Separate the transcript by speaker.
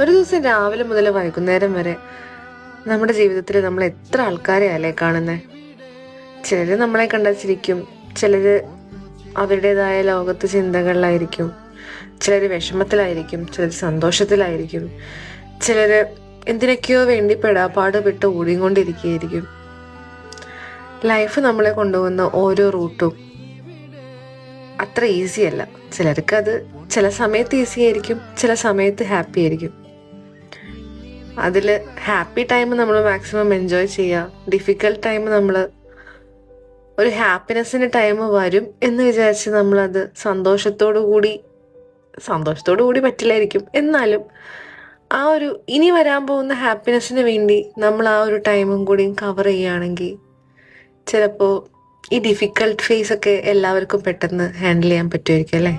Speaker 1: ഒരു ദിവസം രാവിലെ മുതൽ വൈകുന്നേരം വരെ നമ്മുടെ ജീവിതത്തിൽ നമ്മൾ എത്ര ആൾക്കാരെയല്ലേ കാണുന്നത്? ചിലര് നമ്മളെ കണ്ടാൽ ചിരിക്കും, ചിലര് അവരുടേതായ ലോകത്ത് ചിന്തകളിലായിരിക്കും, ചിലര് വിഷമത്തിലായിരിക്കും, ചിലർ സന്തോഷത്തിലായിരിക്കും, ചിലര് എന്തിനൊക്കെയോ വേണ്ടി പെടാപ്പാട് ഓടിക്കൊണ്ടിരിക്കുകയായിരിക്കും. ലൈഫ് നമ്മളെ കൊണ്ടുപോകുന്ന ഓരോ റൂട്ടും അത്ര ഈസി അല്ല. ചിലർക്ക് അത് ചില സമയത്ത് ഈസി ആയിരിക്കും, ചില സമയത്ത് ഹാപ്പി ആയിരിക്കും. അതിൽ ഹാപ്പി ടൈം നമ്മൾ മാക്സിമം എൻജോയ് ചെയ്യുക. ഡിഫിക്കൽട്ട് ടൈം നമ്മൾ ഒരു ഹാപ്പിനെസ്സിന് ടൈം വരും എന്ന് വിചാരിച്ച് നമ്മളത് സന്തോഷത്തോടു കൂടി പറ്റില്ലായിരിക്കും, എന്നാലും ആ ഒരു ഇനി വരാൻ പോകുന്ന ഹാപ്പിനെസ്സിന് വേണ്ടി നമ്മൾ ആ ഒരു ടൈമും കൂടി കവർ ചെയ്യുകയാണെങ്കിൽ ചിലപ്പോൾ ഈ ഡിഫിക്കൽട്ട് ഫേസ് ഒക്കെ എല്ലാവർക്കും പെട്ടെന്ന് ഹാൻഡിൽ ചെയ്യാൻ പറ്റുമായിരിക്കും അല്ലേ?